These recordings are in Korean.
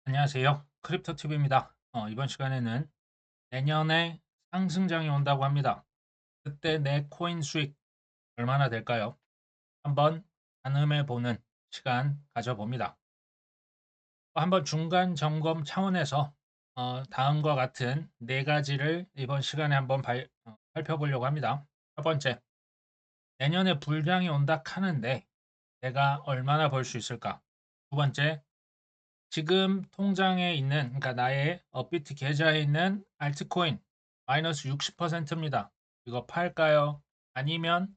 안녕하세요. 크립토TV입니다. 이번 시간에는 내년에 상승장이 온다고 합니다. 그때 내 코인 수익 얼마나 될까요? 한번 가늠해 보는 시간 가져봅니다. 한번 중간 점검 차원에서 다음과 같은 네 가지를 이번 시간에 한번 살펴보려고 합니다. 첫 번째, 내년에 불장이 온다 하는데 내가 얼마나 벌 수 있을까? 두 번째, 지금 통장에 있는, 그러니까 나의 업비트 계좌에 있는 알트코인 마이너스 60%입니다. 이거 팔까요? 아니면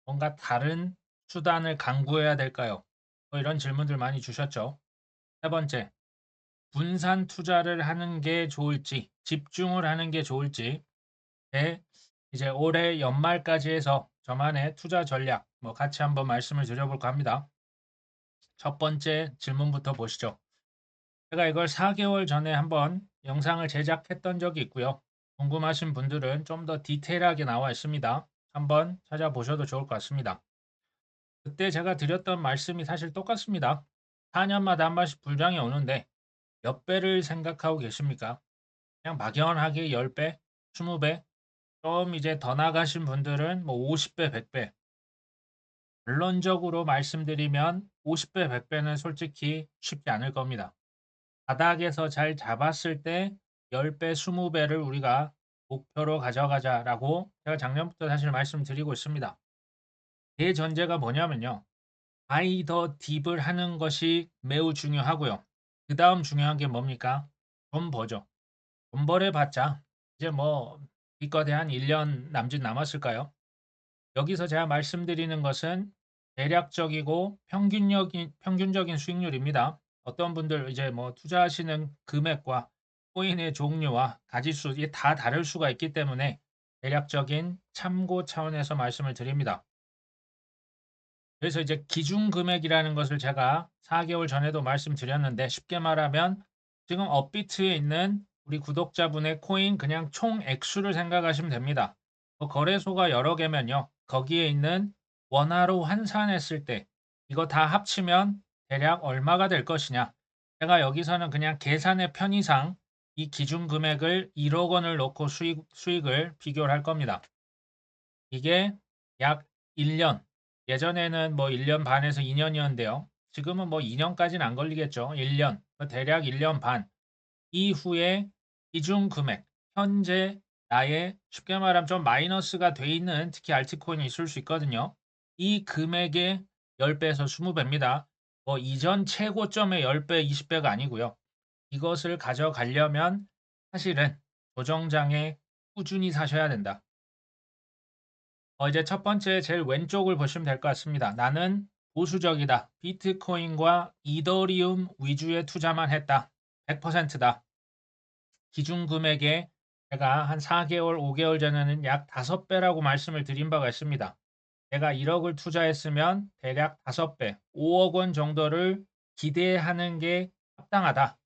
뭔가 다른 수단을 강구해야 될까요? 이런 질문들 많이 주셨죠. 세 번째, 분산 투자를 하는 게 좋을지, 집중을 하는 게 좋을지, 이제 올해 연말까지 해서 저만의 투자 전략, 같이 한번 말씀을 드려볼까 합니다. 첫 번째 질문부터 보시죠. 제가 이걸 4개월 전에 한번 영상을 제작했던 적이 있고요. 궁금하신 분들은 좀 더 디테일하게 나와 있습니다. 한번 찾아보셔도 좋을 것 같습니다. 그때 제가 드렸던 말씀이 사실 똑같습니다. 4년마다 한 번씩 불장이 오는데 몇 배를 생각하고 계십니까? 그냥 막연하게 10배, 20배, 좀 이제 더 나가신 분들은 뭐 50배, 100배. 결론적으로 말씀드리면 50배, 100배는 솔직히 쉽지 않을 겁니다. 바닥에서 잘 잡았을 때 10배, 20배를 우리가 목표로 가져가자라고 제가 작년부터 사실 말씀드리고 있습니다. 대전제가 뭐냐면요. 바이 더 딥을 하는 것이 매우 중요하고요. 그 다음 중요한 게 뭡니까? 돈 버죠. 돈 벌어봤자 이제 뭐 기껏해 한 1년 남짓 남았을까요? 여기서 제가 말씀드리는 것은 대략적이고 평균적인 수익률입니다. 어떤 분들 이제 뭐 투자하시는 금액과 코인의 종류와 가지수 이게 다 다를 수가 있기 때문에 대략적인 참고 차원에서 말씀을 드립니다. 그래서 이제 기준 금액이라는 것을 제가 4개월 전에도 말씀드렸는데 쉽게 말하면 지금 업비트에 있는 우리 구독자분의 코인 그냥 총 액수를 생각하시면 됩니다. 거래소가 여러 개면요. 거기에 있는 원화로 환산했을 때 이거 다 합치면 대략 얼마가 될 것이냐. 제가 여기서는 그냥 계산의 편의상 이 기준 금액을 1억 원을 넣고 수익을 비교를 할 겁니다. 이게 약 1년, 예전에는 뭐 1년 반에서 2년이었는데요. 지금은 뭐 2년까지는 안 걸리겠죠. 1년, 대략 1년 반 이후에 기준 금액, 현재 나의 쉽게 말하면 좀 마이너스가 돼 있는 특히 알트코인이 있을 수 있거든요. 이 금액의 10배에서 20배입니다. 뭐 이전 최고점의 10배, 20배가 아니고요. 이것을 가져가려면 사실은 조정장에 꾸준히 사셔야 된다. 이제 첫 번째 제일 왼쪽을 보시면 될 것 같습니다. 나는 보수적이다. 비트코인과 이더리움 위주의 투자만 했다. 100%다. 기준 금액에 제가 한 4개월, 5개월 전에는 약 5배라고 말씀을 드린 바가 있습니다. 내가 1억을 투자했으면 대략 5배, 5억 원 정도를 기대하는 게 합당하다.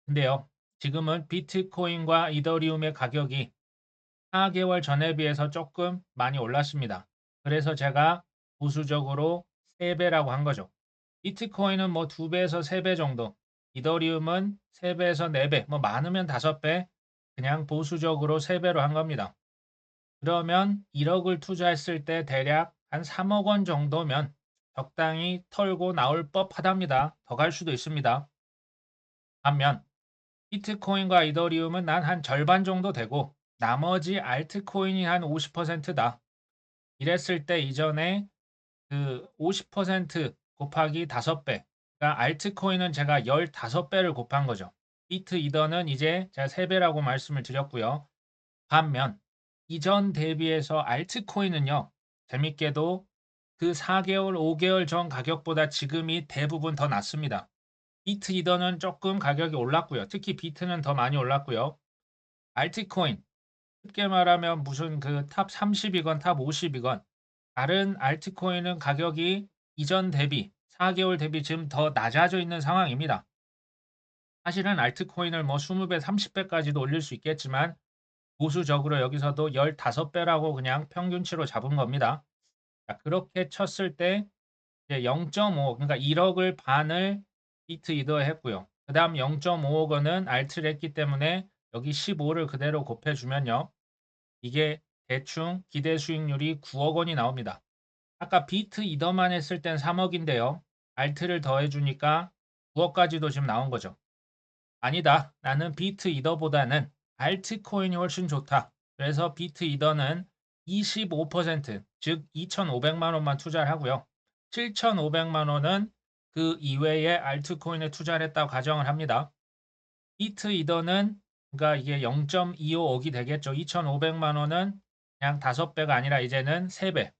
근데요, 지금은 비트코인과 이더리움의 가격이 4개월 전에 비해서 조금 많이 올랐습니다. 그래서 제가 보수적으로 3배라고 한 거죠. 비트코인은 뭐 2배에서 3배 정도, 이더리움은 3배에서 4배, 뭐 많으면 5배, 그냥 보수적으로 3배로 한 겁니다. 그러면 1억을 투자했을 때 대략 한 3억 원 정도면 적당히 털고 나올 법하답니다. 더 갈 수도 있습니다. 반면 비트코인과 이더리움은 난 한 절반 정도 되고 나머지 알트코인이 한 50%다. 이랬을 때 이전에 그 50% 곱하기 5배. 그러니까 알트코인은 제가 15배를 곱한 거죠. 비트 이더는 이제 제가 3배라고 말씀을 드렸고요. 반면 이전 대비해서 알트코인은요. 재밌게도 그 4개월, 5개월 전 가격보다 지금이 대부분 더 낮습니다. 비트 이더는 조금 가격이 올랐고요. 특히 비트는 더 많이 올랐고요. 알트코인 쉽게 말하면 무슨 그 탑 30이건 탑 50이건 다른 알트코인은 가격이 이전 대비 4개월 대비 지금 더 낮아져 있는 상황입니다. 사실은 알트코인을 뭐 20배, 30배까지도 올릴 수 있겠지만 보수적으로 여기서도 15배라고 그냥 평균치로 잡은 겁니다. 자, 그렇게 쳤을 때 이제 0.5, 그러니까 1억을 반을 비트 이더에 했고요. 그 다음 0.5억 원은 알트를 했기 때문에 여기 15를 그대로 곱해주면요. 이게 대충 기대 수익률이 9억 원이 나옵니다. 아까 비트 이더만 했을 땐 3억인데요. 알트를 더해주니까 9억까지도 지금 나온 거죠. 아니다. 나는 비트 이더보다는 알트코인이 훨씬 좋다. 그래서 비트 이더는 25%, 즉 2,500만 원만 투자를 하고요. 7,500만 원은 그 이외에 알트코인에 투자를 했다고 가정을 합니다. 비트 이더는 그러니까 이게 0.25억이 되겠죠. 2,500만 원은 그냥 5배가 아니라 이제는 3배.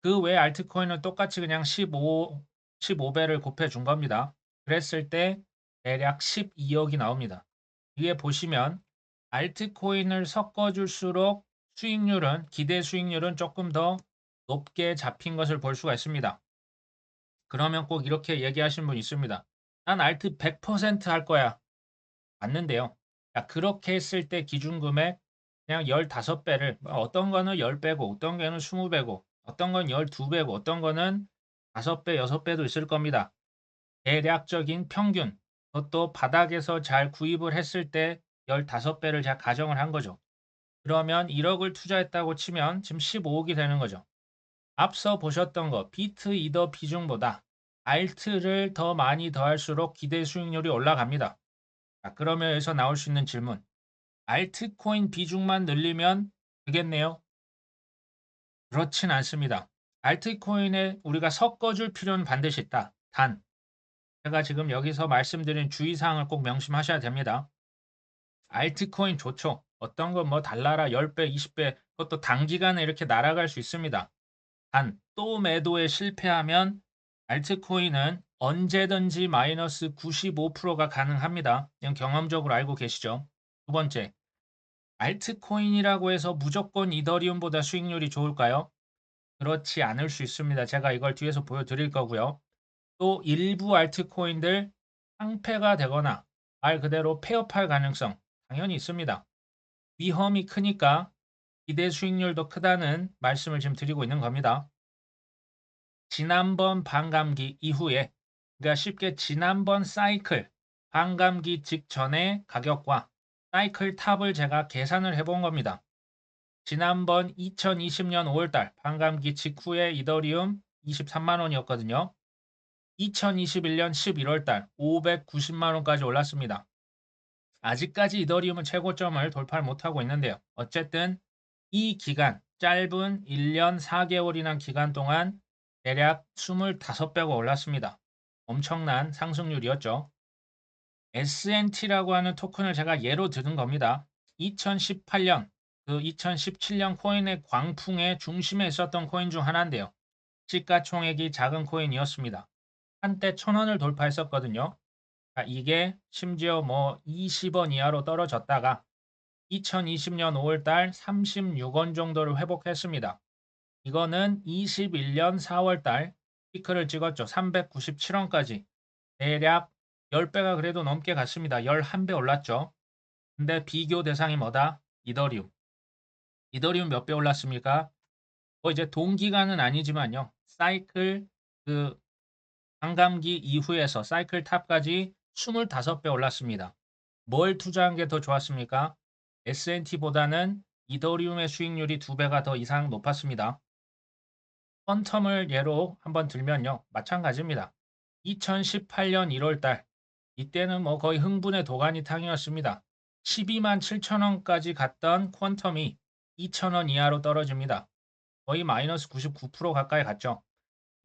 그 외 알트코인은 똑같이 그냥 15배를 곱해준 겁니다. 그랬을 때 대략 12억이 나옵니다. 위에 보시면 알트코인을 섞어줄수록 수익률은 기대 수익률은 조금 더 높게 잡힌 것을 볼 수가 있습니다. 그러면 꼭 이렇게 얘기하시는 분 있습니다. 난 알트 100%할 거야. 맞는데요. 자, 그렇게 했을 때 기준금액 그냥 15배를 어떤 거는 10배고 어떤 거는 20배고 어떤 건 12배고 어떤 거는 5배, 6배도 있을 겁니다. 대략적인 평균 그것도 바닥에서 잘 구입을 했을 때 15배를 제가 가정을 한 거죠. 그러면 1억을 투자했다고 치면 지금 15억이 되는 거죠. 앞서 보셨던 거 비트 이더 비중보다 알트를 더 많이 더할수록 기대 수익률이 올라갑니다. 자, 그러면 여기서 나올 수 있는 질문. 알트코인 비중만 늘리면 되겠네요. 그렇진 않습니다. 알트코인에 우리가 섞어줄 필요는 반드시 있다. 단, 제가 지금 여기서 말씀드린 주의사항을 꼭 명심하셔야 됩니다. 알트코인 좋죠. 어떤 건 뭐 달나라 10배, 20배, 그것도 단기간에 이렇게 날아갈 수 있습니다. 단, 또 매도에 실패하면 알트코인은 언제든지 마이너스 95%가 가능합니다. 이건 경험적으로 알고 계시죠? 두 번째, 알트코인이라고 해서 무조건 이더리움보다 수익률이 좋을까요? 그렇지 않을 수 있습니다. 제가 이걸 뒤에서 보여드릴 거고요. 또 일부 알트코인들 상폐가 되거나 말 그대로 폐업할 가능성 당연히 있습니다. 위험이 크니까 기대 수익률도 크다는 말씀을 지금 드리고 있는 겁니다. 지난번 반감기 이후에 그러니까 쉽게 지난번 사이클 반감기 직전의 가격과 사이클 탑을 제가 계산을 해본 겁니다. 지난번 2020년 5월달 반감기 직후에 이더리움 23만 원이었거든요. 2021년 11월달 590만 원까지 올랐습니다. 아직까지 이더리움은 최고점을 돌파를 못하고 있는데요. 어쨌든 이 기간, 짧은 1년 4개월이란 기간 동안 대략 25배가 올랐습니다. 엄청난 상승률이었죠. SNT라고 하는 토큰을 제가 예로 드는 겁니다. 2018년, 그 2017년 코인의 광풍의 중심에 있었던 코인 중 하나인데요. 시가총액이 작은 코인이었습니다. 한때 1,000원을 돌파했었거든요. 이게 심지어 뭐 20원 이하로 떨어졌다가 2020년 5월달 36원 정도를 회복했습니다. 이거는 21년 4월달 피크를 찍었죠. 397원까지 대략 10배가 그래도 넘게 갔습니다. 11배 올랐죠. 근데 비교 대상이 뭐다? 이더리움. 이더리움 몇 배 올랐습니까? 뭐 이제 동기간은 아니지만요. 사이클 그 반감기 이후에서 사이클 탑까지 25배 올랐습니다. 뭘 투자한 게 더 좋았습니까? S&T보다는 이더리움의 수익률이 2배가 더 이상 높았습니다. 퀀텀을 예로 한번 들면요. 마찬가지입니다. 2018년 1월달 이때는 뭐 거의 흥분의 도가니탕이었습니다. 12만 7천 원까지 갔던 퀀텀이 2천 원 이하로 떨어집니다. 거의 마이너스 99% 가까이 갔죠.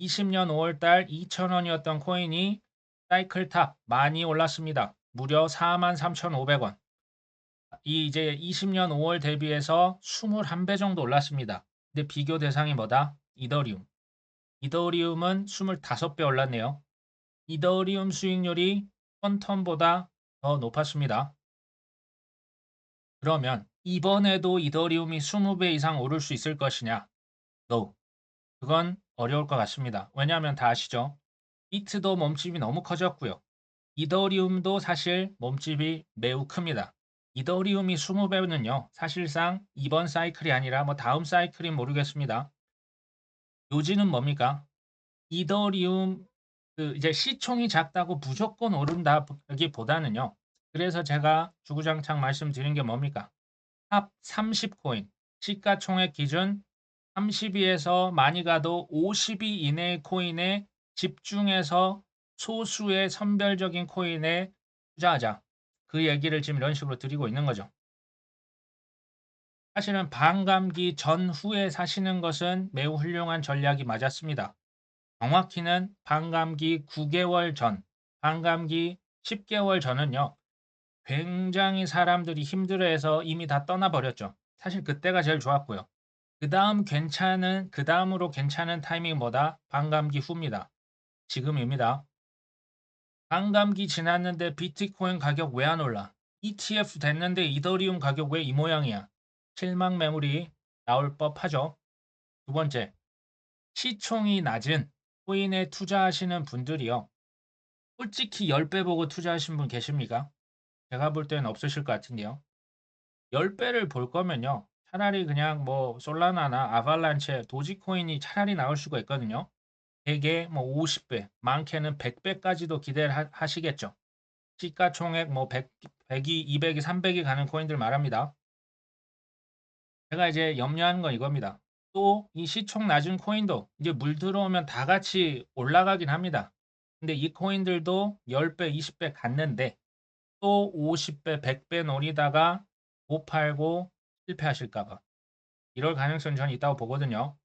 20년 5월달 2천 원이었던 코인이 사이클 탑 많이 올랐습니다. 무려 43,500원. 이 이제 20년 5월 대비해서 21배 정도 올랐습니다. 근데 비교 대상이 뭐다? 이더리움. 이더리움은 25배 올랐네요. 이더리움 수익률이 퀀텀보다 더 높았습니다. 그러면 이번에도 이더리움이 20배 이상 오를 수 있을 것이냐? No. 그건 어려울 것 같습니다. 왜냐하면 다 아시죠? 비트도 몸집이 너무 커졌고요. 이더리움도 사실 몸집이 매우 큽니다. 이더리움이 20배는요. 사실상 이번 사이클이 아니라 뭐 다음 사이클이 모르겠습니다. 요지는 뭡니까? 이더리움 이제 시총이 작다고 무조건 오른다기보다는요. 그래서 제가 주구장창 말씀드린 게 뭡니까? 탑 30 코인, 시가총액 기준 30위에서 많이 가도 50위 이내의 코인에 집중해서 소수의 선별적인 코인에 투자하자. 그 얘기를 지금 이런 식으로 드리고 있는 거죠. 사실은 반감기 전후에 사시는 것은 매우 훌륭한 전략이 맞았습니다. 정확히는 반감기 9개월 전, 반감기 10개월 전은요. 굉장히 사람들이 힘들어해서 이미 다 떠나버렸죠. 사실 그때가 제일 좋았고요. 그 다음으로 괜찮은 타이밍이 뭐다? 반감기 후입니다. 지금입니다. 반감기 지났는데 비트코인 가격 왜 안 올라? ETF 됐는데 이더리움 가격 왜 이 모양이야? 실망 매물이 나올 법하죠. 두 번째, 시총이 낮은 코인에 투자하시는 분들이요. 솔직히 10배 보고 투자하신 분 계십니까? 제가 볼 때는 없으실 것 같은데요. 10배를 볼 거면요. 차라리 그냥 뭐 솔라나나 아발란체, 도지코인이 차라리 나올 수가 있거든요. 대개 뭐 50배, 많게는 100배까지도 기대를 하시겠죠. 시가총액 뭐 100이, 200이, 300이 가는 코인들 말합니다. 제가 이제 염려하는 건 이겁니다. 또 이 시총 낮은 코인도 이제 물 들어오면 다 같이 올라가긴 합니다. 근데 이 코인들도 10배, 20배 갔는데 또 50배, 100배 노리다가 못 팔고 실패하실까 봐. 이럴 가능성이 저는 있다고 보거든요.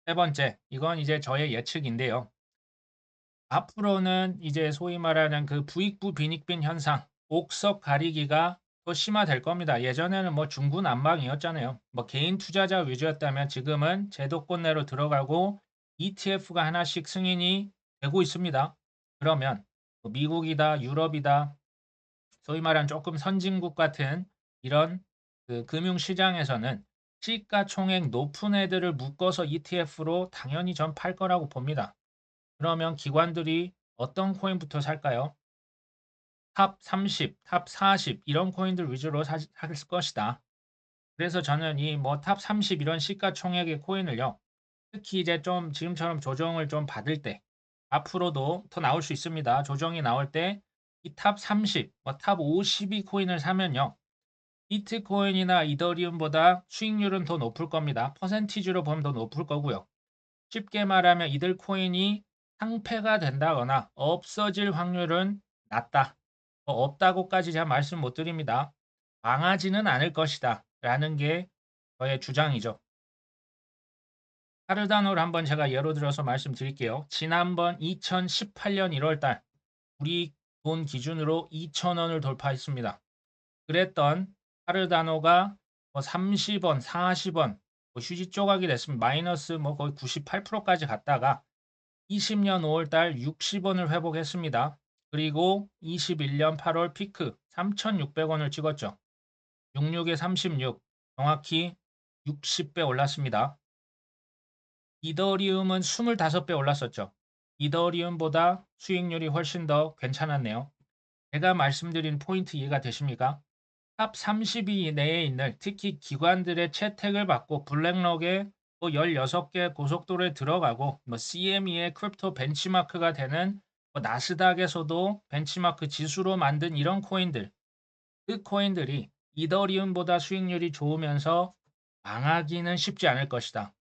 세 번째, 이건 이제 저의 예측인데요. 앞으로는 이제 소위 말하는 그 부익부 빈익빈 현상, 옥석 가리기가 더 심화될 겁니다. 예전에는 뭐 중구난방이었잖아요. 뭐 개인 투자자 위주였다면 지금은 제도권 내로 들어가고 ETF가 하나씩 승인이 되고 있습니다. 그러면 뭐 미국이다, 유럽이다, 소위 말하는 조금 선진국 같은 이런 그 금융시장에서는 시가총액 높은 애들을 묶어서 ETF로 당연히 전 팔 거라고 봅니다. 그러면 기관들이 어떤 코인부터 살까요? 탑 30, 탑 40 이런 코인들 위주로 살 것이다. 그래서 저는 이 뭐 탑 30 이런 시가총액의 코인을요. 특히 이제 좀 지금처럼 조정을 좀 받을 때 앞으로도 더 나올 수 있습니다. 조정이 나올 때 이 탑 30, 탑 52 코인을 사면요. 비트코인이나 이더리움보다 수익률은 더 높을 겁니다. 퍼센티지로 보면 더 높을 거고요. 쉽게 말하면 이들 코인이 상폐가 된다거나 없어질 확률은 낮다. 없다고까지 제가 말씀 못 드립니다. 망하지는 않을 것이다. 라는 게 저의 주장이죠. 카르다노를 한번 제가 예로 들어서 말씀드릴게요. 지난번 2018년 1월달 우리 돈 기준으로 2,000원을 돌파했습니다. 그랬던 카르다노가 뭐 30원, 40원 휴지 조각이 됐으면 마이너스 뭐 거의 98%까지 갔다가 20년 5월달 60원을 회복했습니다. 그리고 21년 8월 피크 3,600원을 찍었죠. 66에 36, 정확히 60배 올랐습니다. 이더리움은 25배 올랐었죠. 이더리움보다 수익률이 훨씬 더 괜찮았네요. 제가 말씀드린 포인트 이해가 되십니까? 탑 30위 내에 있는 특히 기관들의 채택을 받고 블랙록에 뭐 16개 고속도로에 들어가고 뭐 CME의 크립토 벤치마크가 되는 뭐 나스닥에서도 벤치마크 지수로 만든 이런 코인들, 그 코인들이 이더리움보다 수익률이 좋으면서 망하기는 쉽지 않을 것이다.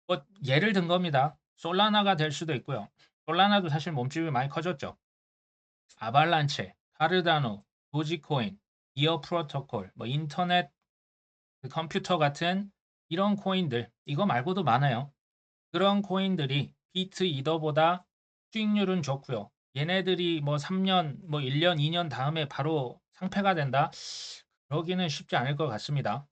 뭐 예를 든 겁니다. 솔라나가 될 수도 있고요. 솔라나도 사실 몸집이 많이 커졌죠. 아발란체, 카르다노, 도지코인, 이어 프로토콜, 뭐 인터넷 그 컴퓨터 같은 이런 코인들, 이거 말고도 많아요. 그런 코인들이 비트 이더보다 수익률은 좋고요. 얘네들이 뭐 3년, 뭐 1년, 2년 다음에 바로 상폐가 된다? 그러기는 쉽지 않을 것 같습니다.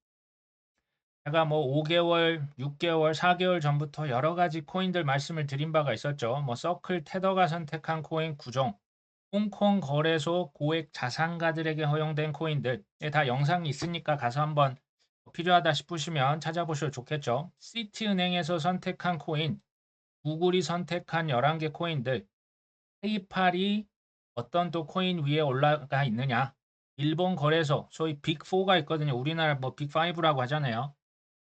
제가 뭐 5개월, 6개월, 4개월 전부터 여러 가지 코인들 말씀을 드린 바가 있었죠. 뭐 서클 테더가 선택한 코인 구종, 홍콩 거래소 고액 자산가들에게 허용된 코인들, 다 영상이 있으니까 가서 한번 필요하다 싶으시면 찾아보셔도 좋겠죠. 시티은행에서 선택한 코인, 구글이 선택한 11개 코인들, 페이팔이 어떤 또 코인 위에 올라가 있느냐. 일본 거래소, 소위 빅4가 있거든요. 우리나라 뭐 빅5라고 하잖아요.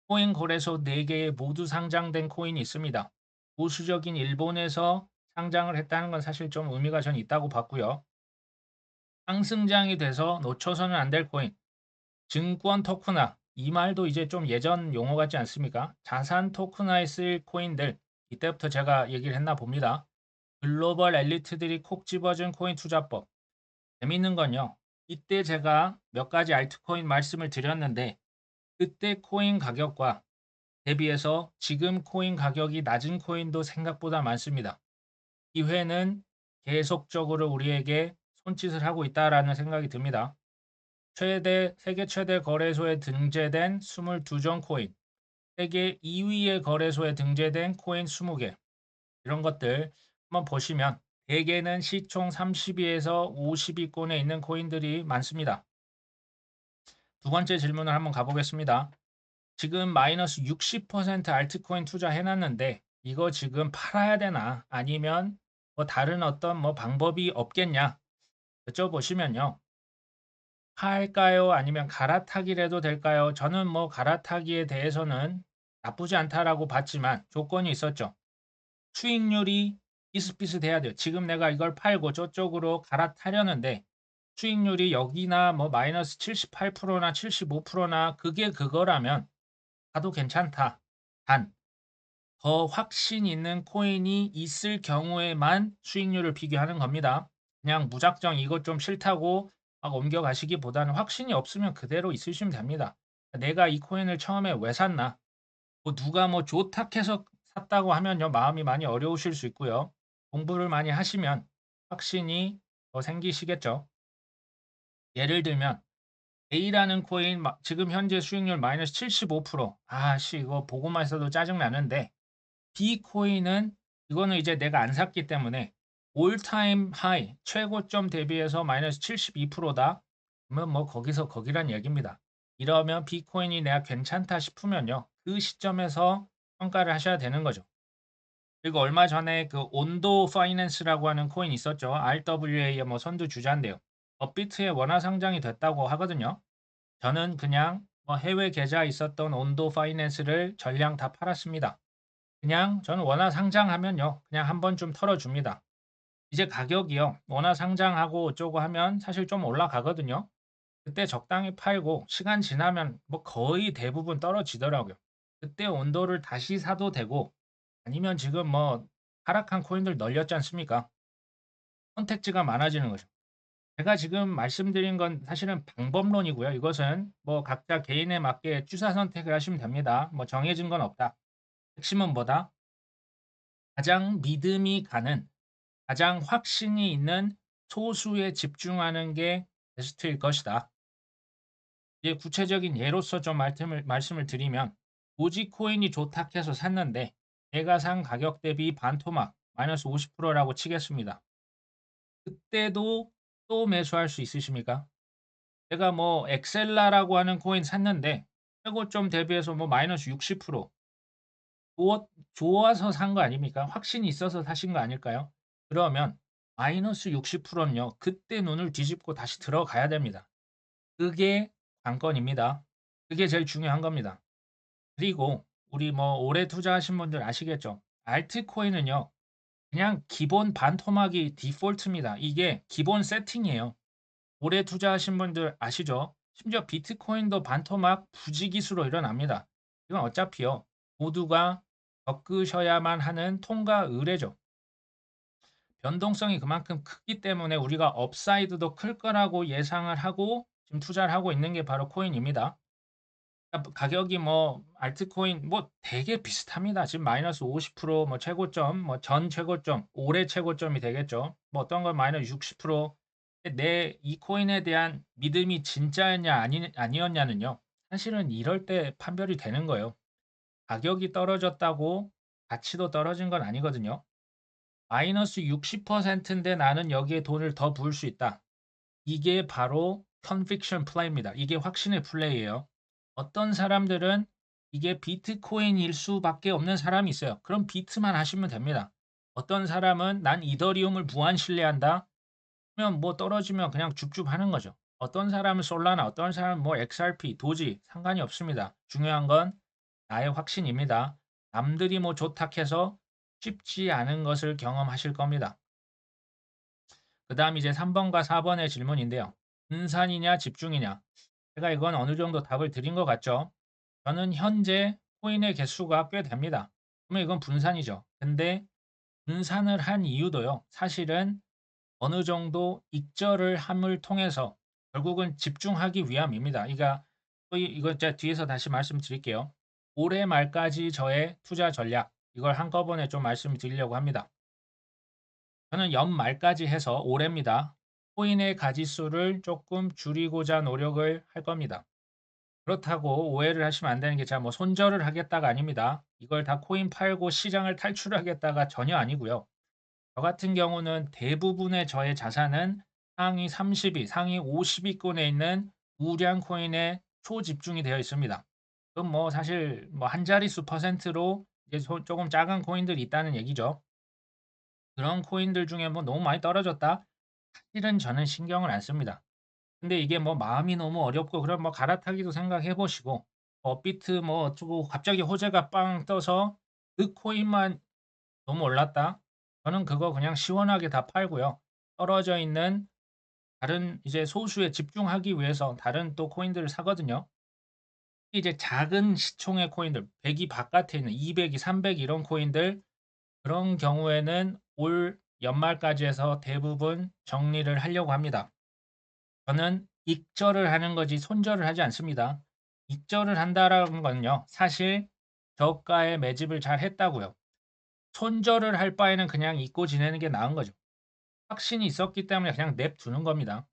코인 거래소 4개에 모두 상장된 코인이 있습니다. 보수적인 일본에서 상장을 했다는 건 사실 좀 의미가 전 있다고 봤고요. 상승장이 돼서 놓쳐서는 안 될 코인, 증권 토큰화. 이 말도 이제 좀 예전 용어 같지 않습니까? 자산 토큰화에 쓰일 코인들. 이때부터 제가 얘기를 했나 봅니다. 글로벌 엘리트들이 콕 집어준 코인 투자법. 재밌는 건요. 이때 제가 몇 가지 알트코인 말씀을 드렸는데 그때 코인 가격과 대비해서 지금 코인 가격이 낮은 코인도 생각보다 많습니다. 기회는 계속적으로 우리에게 손짓을 하고 있다라는 생각이 듭니다. 세계 최대 거래소에 등재된 22종 코인, 세계 2위의 거래소에 등재된 코인 20개, 이런 것들 한번 보시면 대개는 시총 30위에서 50위권에 있는 코인들이 많습니다. 두 번째 질문을 한번 가보겠습니다. 지금 마이너스 60% 알트코인 투자해놨는데 이거 지금 팔아야 되나 아니면 뭐 다른 어떤 뭐 방법이 없겠냐 여쭤보시면요. 팔까요? 아니면 갈아타기라도 될까요? 저는 뭐 갈아타기에 대해서는 나쁘지 않다라고 봤지만 조건이 있었죠. 수익률이 비슷비슷해야 돼요. 지금 내가 이걸 팔고 저쪽으로 갈아타려는데 수익률이 여기나 뭐 마이너스 78%나 75%나 그게 그거라면 가도 괜찮다. 단, 더 확신 있는 코인이 있을 경우에만 수익률을 비교하는 겁니다. 그냥 무작정 이것 좀 싫다고 막 옮겨가시기보다는 확신이 없으면 그대로 있으시면 됩니다. 내가 이 코인을 처음에 왜 샀나? 뭐 누가 뭐 좋다 해서 샀다고 하면요. 마음이 많이 어려우실 수 있고요. 공부를 많이 하시면 확신이 더 생기시겠죠. 예를 들면 A라는 코인 지금 현재 수익률 마이너스 75%. 아씨 이거 보고만 있어도 짜증나는데 B 코인은 이거는 이제 내가 안 샀기 때문에 올타임 하이 최고점 대비해서 마이너스 72%다. 그러면 뭐 거기서 거기란 얘기입니다. 이러면 B 코인이 내가 괜찮다 싶으면요. 그 시점에서 평가를 하셔야 되는 거죠. 그리고 얼마 전에 그 온도 파이낸스라고 하는 코인 있었죠. RWA의 뭐 선두 주자인데요. 업비트에 원화 상장이 됐다고 하거든요. 저는 그냥 뭐 해외 계좌 있었던 온도 파이낸스를 전량 다 팔았습니다. 그냥 저는 원화 상장하면요. 그냥 한번 좀 털어줍니다. 이제 가격이요. 원화 상장하고 어쩌고 하면 사실 좀 올라가거든요. 그때 적당히 팔고 시간 지나면 뭐 거의 대부분 떨어지더라고요. 그때 온도를 다시 사도 되고 아니면 지금 뭐 하락한 코인들 널렸지 않습니까? 선택지가 많아지는 거죠. 제가 지금 말씀드린 건 사실은 방법론이고요. 이것은 뭐 각자 개인에 맞게 주사 선택을 하시면 됩니다. 뭐 정해진 건 없다. 핵심은 뭐다? 가장 믿음이 가는, 가장 확신이 있는 소수에 집중하는 게 베스트일 것이다. 이제 구체적인 예로서 좀 말씀을 드리면 도지코인이 좋다 해서 샀는데 내가 산 가격 대비 반토막 마이너스 50%라고 치겠습니다. 그때도 또 매수할 수 있으십니까? 제가 뭐 엑셀라라고 하는 코인 샀는데 최고점 대비해서 뭐 마이너스 60% 좋아, 좋아서 산 거 아닙니까? 확신이 있어서 사신 거 아닐까요? 그러면 마이너스 60%는요. 그때 눈을 뒤집고 다시 들어가야 됩니다. 그게 관건입니다. 그게 제일 중요한 겁니다. 그리고 우리 뭐 오래 투자하신 분들 아시겠죠? 알트코인은요. 그냥 기본 반토막이 디폴트입니다. 이게 기본 세팅이에요. 오래 투자하신 분들 아시죠? 심지어 비트코인도 반토막 부지기수로 일어납니다. 이건 어차피요. 모두가 겪으셔야만 하는 통과 의례죠. 변동성이 그만큼 크기 때문에 우리가 업사이드도 클 거라고 예상을 하고 지금 투자를 하고 있는 게 바로 코인입니다. 가격이 뭐 알트코인 뭐 되게 비슷합니다. 지금 마이너스 50%뭐 최고점, 뭐 전 최고점, 올해 최고점이 되겠죠. 뭐 어떤 건 마이너스 60%. 내 이 코인에 대한 믿음이 진짜였냐 아니었냐는요. 사실은 이럴 때 판별이 되는 거예요. 가격이 떨어졌다고 가치도 떨어진 건 아니거든요. 마이너스 60%인데 나는 여기에 돈을 더 부을 수 있다. 이게 바로 컨빅션 플레이입니다. 이게 확신의 플레이예요. 어떤 사람들은 이게 비트코인일 수밖에 없는 사람이 있어요. 그럼 비트만 하시면 됩니다. 어떤 사람은 난 이더리움을 무한 신뢰한다. 그러면 뭐 떨어지면 그냥 줍줍 하는 거죠. 어떤 사람은 솔라나, 어떤 사람은 뭐 XRP, 도지 상관이 없습니다. 중요한 건 나의 확신입니다. 남들이 뭐 좋다 해서 쉽지 않은 것을 경험하실 겁니다. 그 다음 이제 3번과 4번의 질문인데요. 분산이냐 집중이냐. 제가 이건 어느 정도 답을 드린 것 같죠? 저는 현재 코인의 개수가 꽤 됩니다. 그러면 이건 분산이죠. 근데 분산을 한 이유도요. 사실은 어느 정도 익절을 함을 통해서 결국은 집중하기 위함입니다. 그러니까 이거 제가 뒤에서 다시 말씀드릴게요. 올해 말까지 저의 투자 전략 이걸 한꺼번에 좀 말씀드리려고 합니다. 저는 연말까지 해서 올해입니다. 코인의 가지수를 조금 줄이고자 노력을 할 겁니다. 그렇다고 오해를 하시면 안 되는 게 제가 뭐 손절을 하겠다가 아닙니다. 이걸 다 코인 팔고 시장을 탈출하겠다가 전혀 아니고요. 저 같은 경우는 대부분의 저의 자산은 상위 30위, 상위 50위권에 있는 우량 코인에 초집중이 되어 있습니다. 그럼 뭐 사실 뭐 한 자릿수 퍼센트로 이제 조금 작은 코인들이 있다는 얘기죠. 그런 코인들 중에 뭐 너무 많이 떨어졌다? 사실은 저는 신경을 안 씁니다. 근데 이게 뭐 마음이 너무 어렵고 그럼 뭐 갈아타기도 생각해 보시고 업비트 뭐 어쩌고 갑자기 호재가 빵 떠서 그 코인만 너무 올랐다? 저는 그거 그냥 시원하게 다 팔고요. 떨어져 있는 다른 이제 소수에 집중하기 위해서 다른 또 코인들을 사거든요. 이제 작은 시총의 코인들, 100이 바깥에 있는 200이, 300 이런 코인들 그런 경우에는 올 연말까지 해서 대부분 정리를 하려고 합니다. 저는 익절을 하는 거지 손절을 하지 않습니다. 익절을 한다라는 건요. 사실 저가에 매집을 잘 했다고요. 손절을 할 바에는 그냥 잊고 지내는 게 나은 거죠. 확신이 있었기 때문에 그냥 냅두는 겁니다.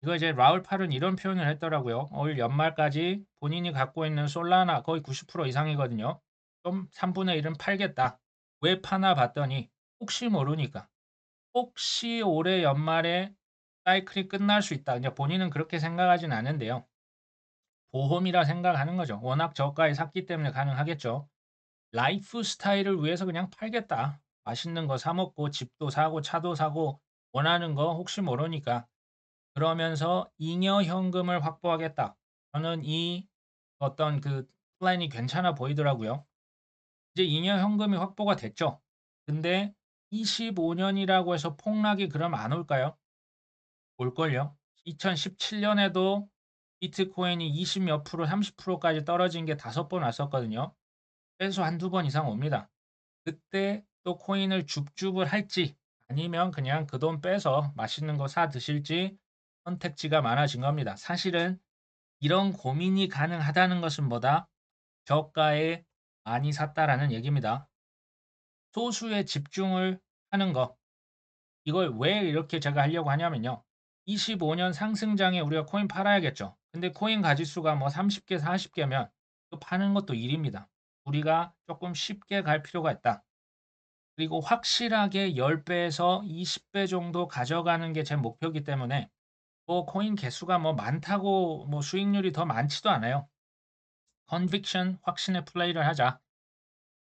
이거 이제 라울 팔은 이런 표현을 했더라고요. 올 연말까지 본인이 갖고 있는 솔라나 거의 90% 이상이거든요. 좀 3분의 1은 팔겠다. 왜 파나 봤더니 혹시 모르니까. 혹시 올해 연말에 사이클이 끝날 수 있다. 이제 본인은 그렇게 생각하진 않은데요. 보험이라 생각하는 거죠. 워낙 저가에 샀기 때문에 가능하겠죠. 라이프 스타일을 위해서 그냥 팔겠다. 맛있는 거 사 먹고 집도 사고 차도 사고 원하는 거 혹시 모르니까 그러면서 잉여 현금을 확보하겠다. 저는 이 어떤 그 플랜이 괜찮아 보이더라고요. 이제 잉여 현금이 확보가 됐죠. 근데 25년이라고 해서 폭락이 그럼 안 올까요? 올걸요. 2017년에도 비트코인이 20 몇 프로, 30%까지 떨어진 게 5번 왔었거든요. 최소 한두 번 이상 옵니다. 그때 또 코인을 줍줍을 할지 아니면 그냥 그 돈 빼서 맛있는 거 사 드실지 선택지가 많아진 겁니다. 사실은 이런 고민이 가능하다는 것은 뭐다? 저가에 많이 샀다라는 얘기입니다. 소수에 집중을 하는 거. 이걸 왜 이렇게 제가 하려고 하냐면요. 25년 상승장에 우리가 코인 팔아야겠죠. 근데 코인 가지수가 뭐 30개, 40개면 파는 것도 일입니다. 우리가 조금 쉽게 갈 필요가 있다. 그리고 확실하게 10배에서 20배 정도 가져가는 게 제 목표이기 때문에 뭐 코인 개수가 뭐 많다고 뭐 수익률이 더 많지도 않아요. 컨빅션 확신의 플레이를 하자.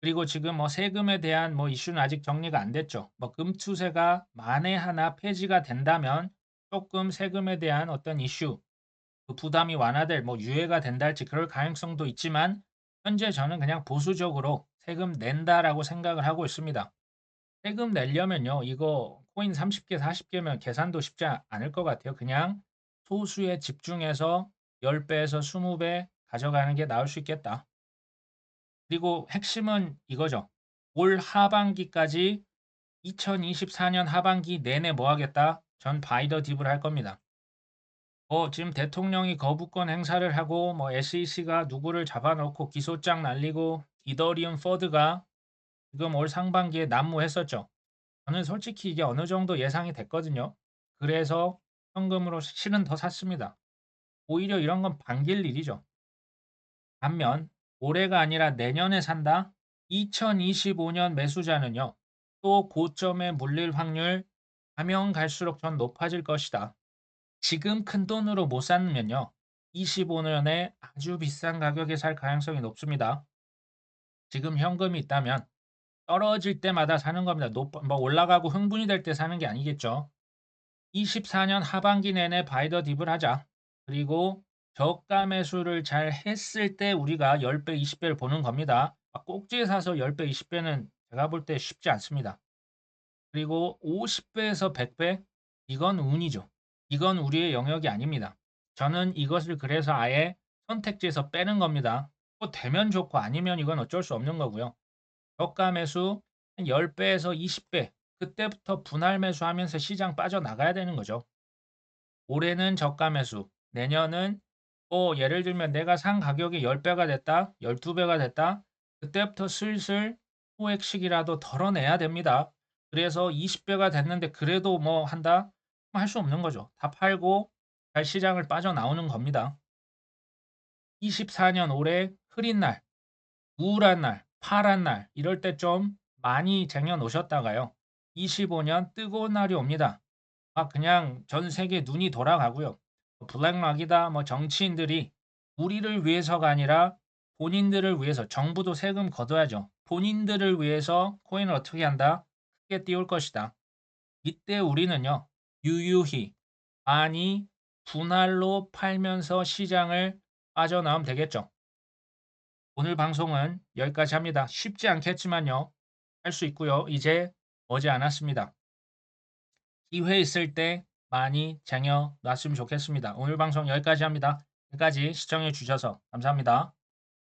그리고 지금 뭐 세금에 대한 뭐 이슈는 아직 정리가 안 됐죠. 뭐 금투세가 만에 하나 폐지가 된다면 조금 세금에 대한 어떤 이슈, 그 부담이 완화될 뭐 유예가 된다 할지 그럴 가능성도 있지만 현재 저는 그냥 보수적으로 세금 낸다라고 생각을 하고 있습니다. 세금 내려면요. 이거 코인 30개, 40개면 계산도 쉽지 않을 것 같아요. 그냥 소수에 집중해서 10배에서 20배 가져가는 게 나을 수 있겠다. 그리고 핵심은 이거죠. 올 하반기까지 2024년 하반기 내내 뭐 하겠다? 전 바이 더 딥을 할 겁니다. 지금 대통령이 거부권 행사를 하고 뭐 SEC가 누구를 잡아놓고 기소장 날리고 이더리움 퍼드가 지금 올 상반기에 난무했었죠. 저는 솔직히 이게 어느 정도 예상이 됐거든요. 그래서 현금으로 실은 더 샀습니다. 오히려 이런 건 반길 일이죠. 반면 올해가 아니라 내년에 산다? 2025년 매수자는요. 또 고점에 물릴 확률 가면 갈수록 전 높아질 것이다. 지금 큰돈으로 못 샀으면요. 25년에 아주 비싼 가격에 살 가능성이 높습니다. 지금 현금이 있다면 떨어질 때마다 사는 겁니다. 뭐 올라가고 흥분이 될 때 사는 게 아니겠죠. 24년 하반기 내내 바이 더 딥을 하자. 그리고 저가 매수를 잘 했을 때 우리가 10배, 20배를 보는 겁니다. 꼭지에 사서 10배, 20배는 제가 볼 때 쉽지 않습니다. 그리고 50배에서 100배 이건 운이죠. 이건 우리의 영역이 아닙니다. 저는 이것을 그래서 아예 선택지에서 빼는 겁니다. 뭐 되면 좋고 아니면 이건 어쩔 수 없는 거고요. 저가 매수 한 10배에서 20배 그때부터 분할 매수하면서 시장 빠져나가야 되는 거죠. 올해는 저가 매수, 내년은 예를 들면 내가 산 가격이 10배가 됐다, 12배가 됐다. 그때부터 슬슬 소액식이라도 덜어내야 됩니다. 그래서 20배가 됐는데 그래도 뭐 한다? 할 수 없는 거죠. 다 팔고 잘 시장을 빠져나오는 겁니다. 24년 올해 흐린 날, 우울한 날, 파란 날 이럴 때 좀 많이 쟁여 놓으셨다가요. 25년 뜨거운 날이 옵니다. 그냥 전 세계 눈이 돌아가고요. 블랙락이다 뭐 정치인들이 우리를 위해서가 아니라 본인들을 위해서 정부도 세금 걷어야죠. 본인들을 위해서 코인을 어떻게 한다? 크게 띄울 것이다. 이때 우리는요. 유유히 많이 분할로 팔면서 시장을 빠져나오면 되겠죠. 오늘 방송은 여기까지 합니다. 쉽지 않겠지만요. 할 수 있고요. 이제 머지않았습니다. 기회 있을 때 많이 쟁여 놨으면 좋겠습니다. 오늘 방송 여기까지 합니다. 끝까지 시청해 주셔서 감사합니다.